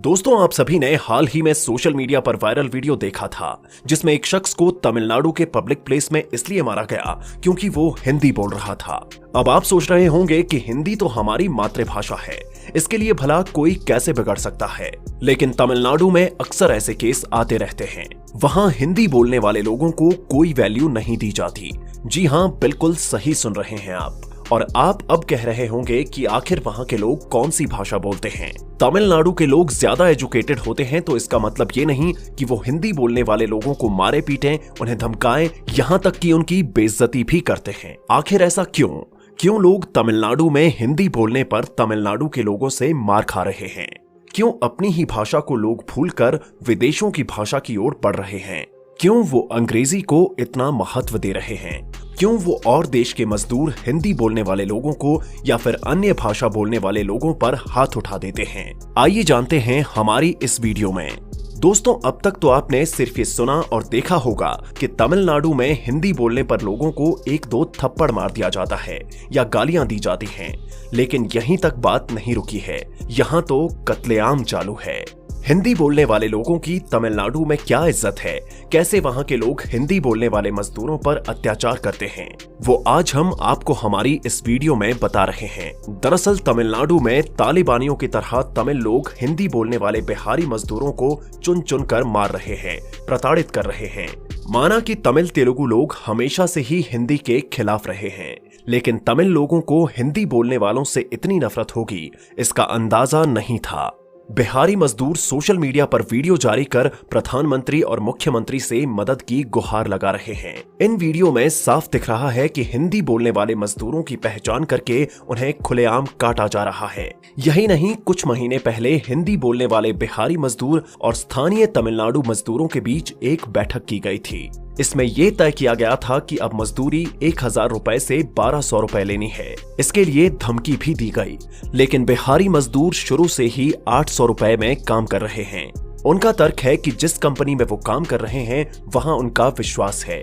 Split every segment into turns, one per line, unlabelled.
दोस्तों, आप सभी ने हाल ही में सोशल मीडिया पर वायरल वीडियो देखा था जिसमें एक शख्स को तमिलनाडु के पब्लिक प्लेस में इसलिए मारा गया क्योंकि वो हिंदी बोल रहा था। अब आप सोच रहे होंगे कि हिंदी तो हमारी मातृभाषा है, इसके लिए भला कोई कैसे बिगड़ सकता है। लेकिन तमिलनाडु में अक्सर ऐसे केस आते रहते हैं। वहां हिंदी बोलने वाले लोगों को कोई वैल्यू नहीं दी जाती। जी हाँ, बिल्कुल सही सुन रहे हैं आप। और आप अब कह रहे होंगे कि आखिर वहां के लोग कौन सी भाषा बोलते हैं। तमिलनाडु के लोग ज्यादा एजुकेटेड होते हैं तो इसका मतलब ये नहीं कि वो हिंदी बोलने वाले लोगों को मारे पीटें, उन्हें धमकाएं, यहाँ तक कि उनकी बेइज्जती भी करते हैं। आखिर ऐसा क्यों लोग तमिलनाडु में हिंदी बोलने पर तमिलनाडु के लोगों से मार खा रहे हैं? क्यों अपनी ही भाषा को लोग भूलकर विदेशों की भाषा की ओर बढ़ रहे हैं? क्यों वो अंग्रेजी को इतना महत्व दे रहे हैं? क्यों वो और देश के मजदूर हिंदी बोलने वाले लोगों को या फिर अन्य भाषा बोलने वाले लोगों पर हाथ उठा देते हैं? आइए जानते हैं हमारी इस वीडियो में। दोस्तों, अब तक तो आपने सिर्फ ये सुना और देखा होगा कि तमिलनाडु में हिंदी बोलने पर लोगों को एक दो थप्पड़ मार दिया जाता है या गालियां दी जाती हैं। लेकिन यहीं तक बात नहीं रुकी है, यहाँ तो कत्लेआम चालू है। हिंदी बोलने वाले लोगों की तमिलनाडु में क्या इज्जत है, कैसे वहां के लोग हिंदी बोलने वाले मजदूरों पर अत्याचार करते हैं, वो आज हम आपको हमारी इस वीडियो में बता रहे हैं। दरअसल तमिलनाडु में तालिबानियों की तरह तमिल लोग हिंदी बोलने वाले बिहारी मजदूरों को चुन चुन कर मार रहे हैं, प्रताड़ित कर रहे हैं। माना कि तमिल तेलुगु लोग हमेशा से ही हिंदी के खिलाफ रहे हैं, लेकिन तमिल लोगों को हिंदी बोलने वालों से इतनी नफरत होगी, इसका अंदाजा नहीं था। बिहारी मजदूर सोशल मीडिया पर वीडियो जारी कर प्रधानमंत्री और मुख्यमंत्री से मदद की गुहार लगा रहे हैं। इन वीडियो में साफ दिख रहा है कि हिंदी बोलने वाले मजदूरों की पहचान करके उन्हें खुलेआम काटा जा रहा है। यही नहीं, कुछ महीने पहले हिंदी बोलने वाले बिहारी मजदूर और स्थानीय तमिलनाडु मजदूरों के बीच एक बैठक की गई थी। इसमें यह तय किया गया था कि अब मजदूरी 1000 रुपए से 1200 रुपए लेनी है। इसके लिए धमकी भी दी गई, लेकिन बिहारी मजदूर शुरू से ही 800 रुपए में काम कर रहे हैं। उनका तर्क है कि जिस कंपनी में वो काम कर रहे हैं वहां उनका विश्वास है।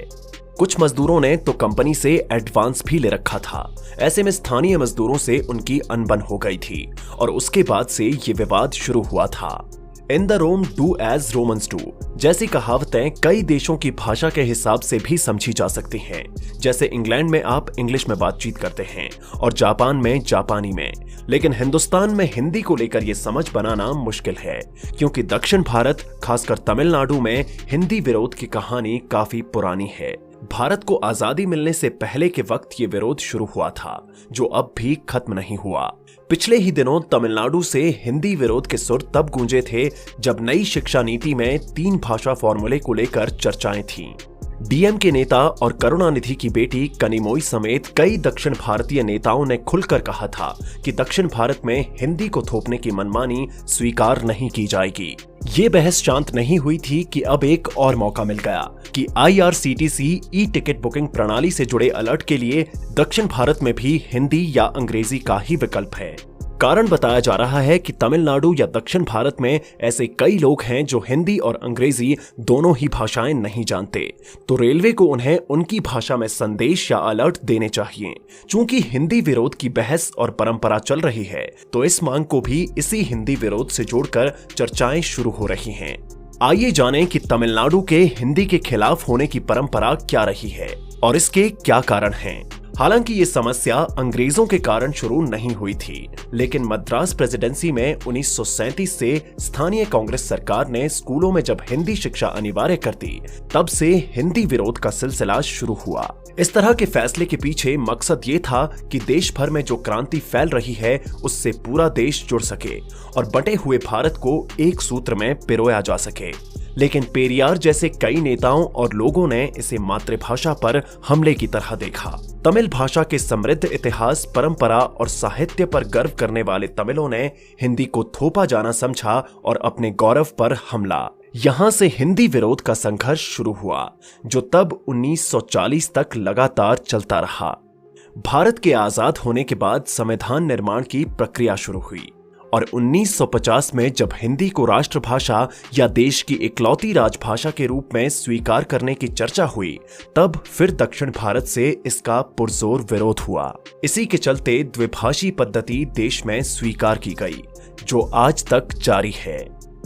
कुछ मजदूरों ने तो कंपनी से एडवांस भी ले रखा था। ऐसे में स्थानीय मजदूरों से उनकी अनबन हो गई थी और उसके बाद से ये विवाद शुरू हुआ था। In the Rome do as Romans do जैसी कहावतें कई देशों की भाषा के हिसाब से भी समझी जा सकती हैं। जैसे इंग्लैंड में आप इंग्लिश में बातचीत करते हैं और जापान में जापानी में। लेकिन हिंदुस्तान में हिंदी को लेकर ये समझ बनाना मुश्किल है, क्योंकि दक्षिण भारत, खासकर तमिलनाडु में हिंदी विरोध की कहानी काफी पुरानी है। भारत को आजादी मिलने से पहले के वक्त ये विरोध शुरू हुआ था, जो अब भी खत्म नहीं हुआ। पिछले ही दिनों तमिलनाडु से हिंदी विरोध के सुर तब गूंजे थे जब नई शिक्षा नीति में 3 भाषा फॉर्मूले को लेकर चर्चाएं थीं। डीएम के नेता और करुणानिधि की बेटी कनिमोई समेत कई दक्षिण भारतीय नेताओं ने खुलकर कहा था कि दक्षिण भारत में हिंदी को थोपने की मनमानी स्वीकार नहीं की जाएगी। ये बहस शांत नहीं हुई थी कि अब एक और मौका मिल गया कि IRCTC ई टिकट बुकिंग प्रणाली से जुड़े अलर्ट के लिए दक्षिण भारत में भी हिंदी या अंग्रेजी का ही विकल्प है। कारण बताया जा रहा है कि तमिलनाडु या दक्षिण भारत में ऐसे कई लोग हैं जो हिंदी और अंग्रेजी दोनों ही भाषाएं नहीं जानते, तो रेलवे को उन्हें उनकी भाषा में संदेश या अलर्ट देने चाहिए। चूंकि हिंदी विरोध की बहस और परंपरा चल रही है, तो इस मांग को भी इसी हिंदी विरोध से जोड़कर चर्चाएं शुरू हो रही हैं। आइए जानें कि तमिलनाडु के हिंदी के खिलाफ होने की परंपरा क्या रही है और इसके क्या कारण हैं। हालांकि ये समस्या अंग्रेजों के कारण शुरू नहीं हुई थी, लेकिन मद्रास प्रेसिडेंसी में 1937 से स्थानीय कांग्रेस सरकार ने स्कूलों में जब हिंदी शिक्षा अनिवार्य कर दी, तब से हिंदी विरोध का सिलसिला शुरू हुआ। इस तरह के फैसले के पीछे मकसद ये था कि देश भर में जो क्रांति फैल रही है उससे पूरा देश जुड़ सके और बंटे हुए भारत को एक सूत्र में पिरोया जा सके। लेकिन पेरियार जैसे कई नेताओं और लोगों ने इसे मातृभाषा पर हमले की तरह देखा। तमिल भाषा के समृद्ध इतिहास, परंपरा और साहित्य पर गर्व करने वाले तमिलों ने हिंदी को थोपा जाना समझा और अपने गौरव पर हमला। यहां से हिंदी विरोध का संघर्ष शुरू हुआ, जो तब 1940 तक लगातार चलता रहा। भारत के आजाद होने के बाद संविधान निर्माण की प्रक्रिया शुरू हुई और 1950 में जब हिंदी को राष्ट्रभाषा या देश की इकलौती राजभाषा के रूप में स्वीकार करने की चर्चा हुई, तब फिर दक्षिण भारत से इसका पुरजोर विरोध हुआ। इसी के चलते द्विभाषी पद्धति देश में स्वीकार की गई, जो आज तक जारी है।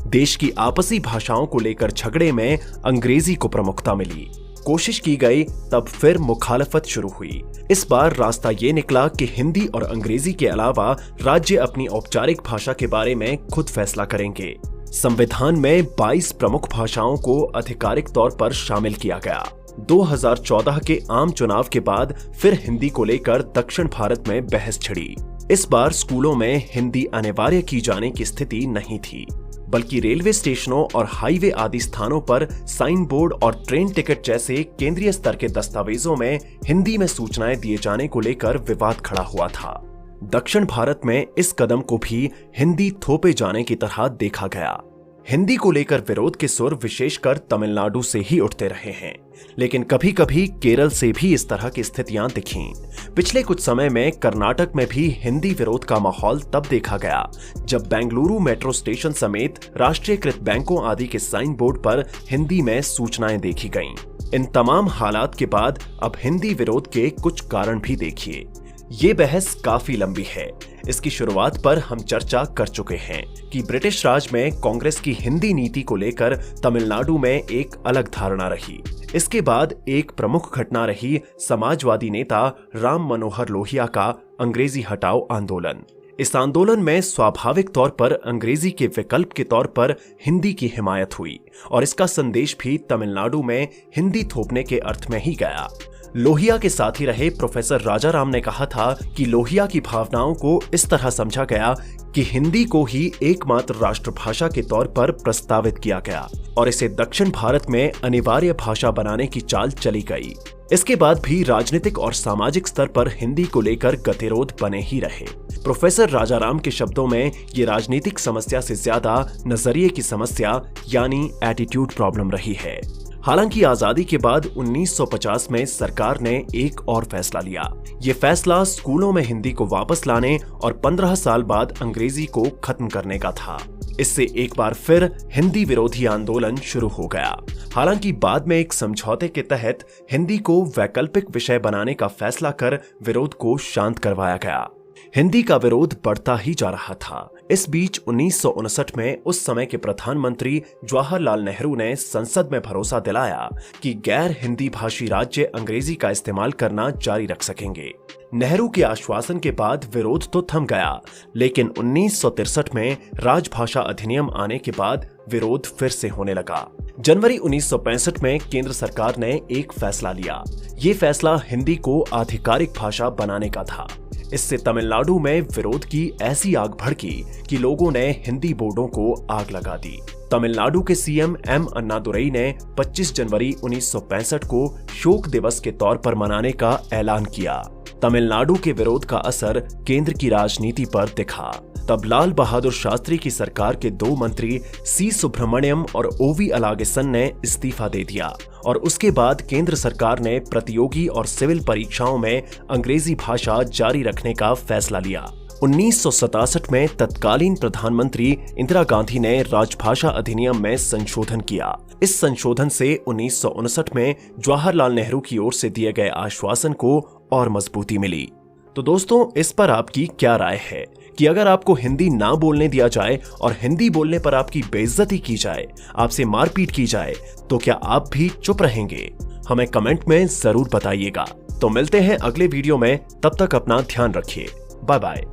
देश की आपसी भाषाओं को लेकर झगड़े में अंग्रेजी को प्रमुखता मिली। कोशिश की गई, तब फिर मुखालफत शुरू हुई। इस बार रास्ता ये निकला कि हिंदी और अंग्रेजी के अलावा राज्य अपनी औपचारिक भाषा के बारे में खुद फैसला करेंगे। संविधान में 22 प्रमुख भाषाओं को आधिकारिक तौर पर शामिल किया गया। 2014 के आम चुनाव के बाद फिर हिंदी को लेकर दक्षिण भारत में बहस छिड़ी। इस बार स्कूलों में हिंदी अनिवार्य की जाने की स्थिति नहीं थी, बल्कि रेलवे स्टेशनों और हाईवे आदि स्थानों पर साइन बोर्ड और ट्रेन टिकट जैसे केंद्रीय स्तर के दस्तावेजों में हिंदी में सूचनाएं दिए जाने को लेकर विवाद खड़ा हुआ था। दक्षिण भारत में इस कदम को भी हिंदी थोपे जाने की तरह देखा गया। हिंदी को लेकर विरोध के सुर विशेषकर तमिलनाडु से ही उठते रहे हैं, लेकिन कभी कभी केरल से भी इस तरह की स्थितियां दिखीं। पिछले कुछ समय में कर्नाटक में भी हिंदी विरोध का माहौल तब देखा गया जब बेंगलुरु मेट्रो स्टेशन समेत राष्ट्रीयकृत बैंकों आदि के साइन बोर्ड पर हिंदी में सूचनाएं देखी गईं। इन तमाम हालात के बाद अब हिंदी विरोध के कुछ कारण भी देखिए। ये बहस काफी लंबी है। इसकी शुरुआत पर हम चर्चा कर चुके हैं कि ब्रिटिश राज में कांग्रेस की हिंदी नीति को लेकर तमिलनाडु में एक अलग धारणा रही। इसके बाद एक प्रमुख घटना रही समाजवादी नेता राम मनोहर लोहिया का अंग्रेजी हटाओ आंदोलन। इस आंदोलन में स्वाभाविक तौर पर अंग्रेजी के विकल्प के तौर पर हिंदी की हिमायत हुई और इसका संदेश भी तमिलनाडु में हिंदी थोपने के अर्थ में ही गया। लोहिया के साथी रहे प्रोफेसर राजाराम ने कहा था कि लोहिया की भावनाओं को इस तरह समझा गया कि हिंदी को ही एकमात्र राष्ट्रभाषा के तौर पर प्रस्तावित किया गया और इसे दक्षिण भारत में अनिवार्य भाषा बनाने की चाल चली गई। इसके बाद भी राजनीतिक और सामाजिक स्तर पर हिंदी को लेकर गतिरोध बने ही रहे। प्रोफेसर राजाराम के शब्दों में ये राजनीतिक समस्या से ज्यादा नजरिए की समस्या यानी एटीट्यूड प्रॉब्लम रही है। हालांकि आजादी के बाद 1950 में सरकार ने एक और फैसला लिया। ये फैसला स्कूलों में हिंदी को वापस लाने और 15 साल बाद अंग्रेजी को खत्म करने का था। इससे एक बार फिर हिंदी विरोधी आंदोलन शुरू हो गया। हालांकि बाद में एक समझौते के तहत हिंदी को वैकल्पिक विषय बनाने का फैसला कर विरोध को शांत करवाया गया। हिंदी का विरोध बढ़ता ही जा रहा था। इस बीच 1959 में उस समय के प्रधानमंत्री जवाहरलाल नेहरू ने संसद में भरोसा दिलाया कि गैर हिंदी भाषी राज्य अंग्रेजी का इस्तेमाल करना जारी रख सकेंगे। नेहरू के आश्वासन के बाद विरोध तो थम गया, लेकिन 1963 में राजभाषा अधिनियम आने के बाद विरोध फिर से होने लगा। जनवरी 1965 में केंद्र सरकार ने एक फैसला लिया। ये फैसला हिंदी को आधिकारिक भाषा बनाने का था। इससे तमिलनाडु में विरोध की ऐसी आग भड़की कि लोगों ने हिंदी बोर्डों को आग लगा दी। तमिलनाडु के सीएम एम अन्नादुरई ने 25 जनवरी 1965 को शोक दिवस के तौर पर मनाने का ऐलान किया। तमिलनाडु के विरोध का असर केंद्र की राजनीति पर दिखा। तब लाल बहादुर शास्त्री की सरकार के 2 मंत्री सी सुब्रमण्यम और ओवी अलागेसन ने इस्तीफा दे दिया और उसके बाद केंद्र सरकार ने प्रतियोगी और सिविल परीक्षाओं में अंग्रेजी भाषा जारी रखने का फैसला लिया। 1967 में तत्कालीन प्रधानमंत्री इंदिरा गांधी ने राजभाषा अधिनियम में संशोधन किया। इस संशोधन से 1959 में जवाहरलाल नेहरू की ओर से दिए गए आश्वासन को और मजबूती मिली। तो दोस्तों, इस पर आपकी क्या राय है कि अगर आपको हिंदी ना बोलने दिया जाए और हिंदी बोलने पर आपकी बेइज्जती की जाए, आपसे मारपीट की जाए, तो क्या आप भी चुप रहेंगे? हमें कमेंट में जरूर बताइएगा। तो मिलते हैं अगले वीडियो में, तब तक अपना ध्यान रखिए। Bye bye.